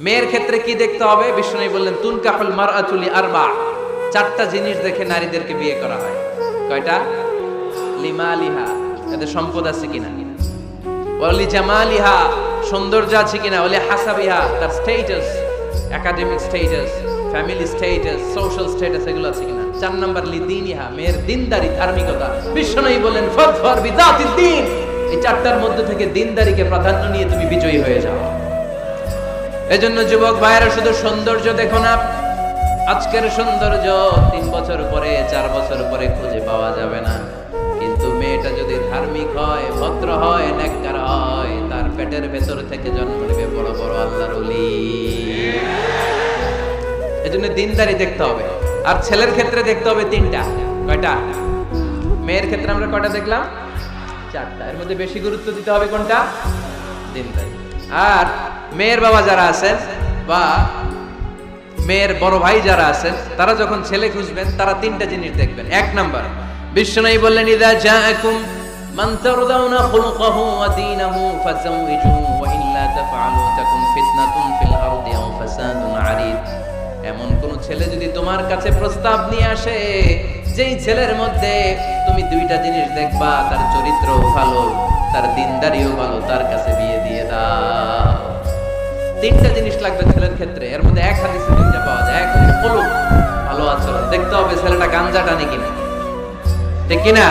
মেয়ের ক্ষেত্রে কি দেখতে হবে? বিষ্ণু বললেন তুনকাহুল মারআতু লিআরবা, চারটা জিনিস দেখে নারীদেরকে বিয়ে করা হয়। কয়টা? লিমালিহা, এদের সম্পদ আছে কিনা, ওয়ালি জামালিহা, সৌন্দর্য আছে কিনা, ওয়ালি হাসাবিহা, তার status, academic status, family status, social status এগুলো আছে কিনা। 4 নাম্বার লিদিনিহা, মেয়ের দিনদারি, ধার্মিকতা। বিষ্ণু বলেন ফাযফার বিযাতিদ দ্বীন, এই চারটার মধ্যে থেকে দিনদারিকে প্রাধান্য নিয়ে তুমি বিজয়ী হয়ে যাও। এজন্য যুবক ভাইয়েরা শুধু সৌন্দর্য দেখো না, আজকের সৌন্দর্য 3 বছর পরে 4 বছর পরে খুঁজে পাওয়া যাবে না, কিন্তু মেয়েটা যদি ধার্মিক হয়, ভদ্র হয়, নেককার হয়, তার পেটের ভেতর থেকে জন্ম নেবে বড় বড় আল্লাহর ওলি। এজন্য দিনদারি দেখতে হবে। আর ছেলের ক্ষেত্রে দেখতে হবে 3টা। কয়টা? মেয়ের ক্ষেত্রে আমরা কয়টা দেখলাম? 4টা। এর মধ্যে বেশি গুরুত্ব দিতে হবে কোনটা? দিনদারি। আর মেয়ের বাবা যারা আছেন বা মেয়ের বড় ভাই যারা আছেন, তারা যখন ছেলে খুঁজবেন তারা 3টা জিনিস দেখবেন। 1 নাম্বার, বিষ্ণু বললেন ইযা জাআকুম মান তারদাউনা খুলুকাহু ওয়া দীনাহু ফাযাওয়িজুহু ওয়া ইল্লা তাফআলু তাকুন ফিতনাতুন ফিল আরদি ওয়া ফাসাদুন আরিদ। এমন কোন ছেলে যদি তোমার কাছে প্রস্তাব নিয়ে আসে, যেই ছেলের মধ্যে তুমি 2টা জিনিস দেখবা, তার চরিত্রও ভালো, তার দিনদারিও ভালো, তার কাছে বিয়ে দিয়ে দাও। 3টা জিনিস লাগবে ছেলের ক্ষেত্রে। এর মধ্যে এক হাদিসে 3টা পাওয়া যায়। এক হচ্ছে খুলুক, ভালো আচরণ। দেখতে হবে ছেলেটা গাঞ্জা টানে কিনা, ঠিক কিনা।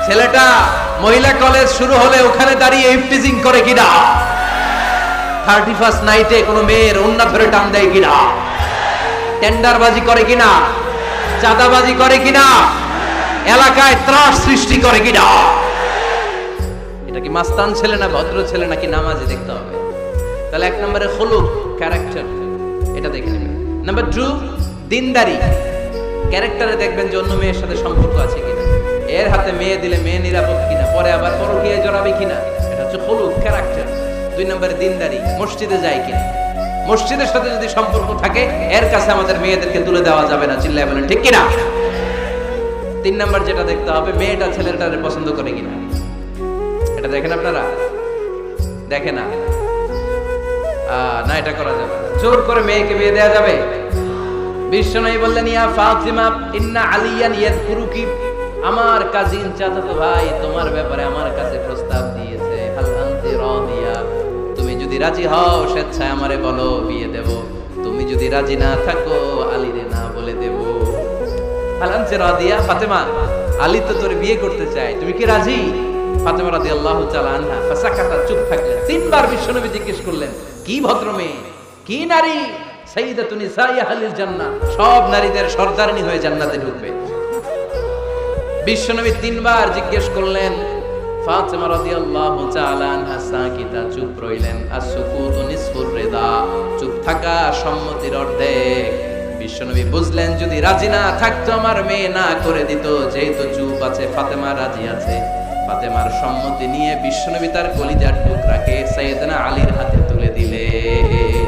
ছেলেটা মহিলা কলেজ শুরু হলে ওখানে দাঁড়িয়ে ইফটিজিং করে কিনা, 31st নাইটে কোনো মেয়ের ওন্না ধরে টান দেয় কিনা, টেন্ডারবাজি করে কিনা, চাঁদাবাজি করে কিনা, এলাকায় ত্রাস সৃষ্টি করে কিনা। এটা কি মাস্তান ছেলে না ভদ্র ছেলে নাকি নামাজি দেখতে হবে। তাহলে 1 নম্বরে খুলুক, ক্যারেক্টার, এটা দেখে নেবেন। নাম্বার 2 দিনদারি, ক্যারেক্টারে দেখবেন যে অন্য মেয়ের সাথে সম্পর্ক আছে কিনা, এর হাতে মেয়ে দিলে মেয়ে নিরাপদ কিনা, পরে আবার পরকীয়ায় জড়াবে কিনা। এটা হচ্ছে খুলুক, ক্যারেক্টার। 2 নম্বরে দিনদারি, মসজিদে যায় কিনা। মসজিদের সাথে যদি সম্পর্ক থাকে, এর কাছে আমাদের মেয়েদেরকে তুলে দেওয়া যাবে না, চিল্লায় বলেন ঠিক কিনা। 3 নম্বর যেটা দেখতে হবে, মেয়েটা ছেলেটারে পছন্দ করে কিনা। এটা দেখেন আপনারা? দেখে না, না এটা করা যাবে না। জোর করে মেয়েকে বিয়ে দেওয়া যাবে? বিষ্ণু বললেন ইয়া ফাতিমা ইন্না আলিয়ান ইয়াযকুরুকি, আমার কাজিন চাচাতো ভাই তোমার ব্যাপারে আমার কাছে প্রস্তাব দিয়েছে। হাল আনতি রাদিয়া, তুমি যদি রাজি হও স্বেচ্ছায় আমারে বলো, বিয়ে দেব। তুমি যদি রাজি না থাকো আলীরে না বলে দেব। হাল আনতি রাদিয়া, ফাতেমা আলী তো তোর বিয়ে করতে চায়, তুমি কি রাজি? ফাতেমা রাদিয়াল্লাহু তাআলা আনহা ফাসাকাতা, চুপ থাকলেন। 3 বার বিশ্বনবী জিজ্ঞেস করলেন, কি ভদ্র মেয়ে, কি নারী, সাইয়্যিদাতুন নিসাই আহলিল জান্নাহ, সব নারীদের সর্দারনি হয়ে জান্নাতে ঢুকবে। বিশ্বনবী 3 বার জিজ্ঞেস করলেন। ফাতেমা রাদিয়াল্লাহু তাআলা আনহা সাকিতা, চুপ রইলেন। আসসুকুতু নিসফুর রিদা, চুপ থাকা সম্মতির অর্ধেক। বিশ্বনবী বুঝলেন যদি রাজি না থাকতো আমার মেয়ে না করে দিত, যেহেতু চুপ আছে ফাতেমা রাজি আছে। ফাতেমার সম্মতি নিয়ে বিশ্বনবী তার কলিজার টুকরাকে সাইয়েদনা আলীর হাতে তুলে দিলেন।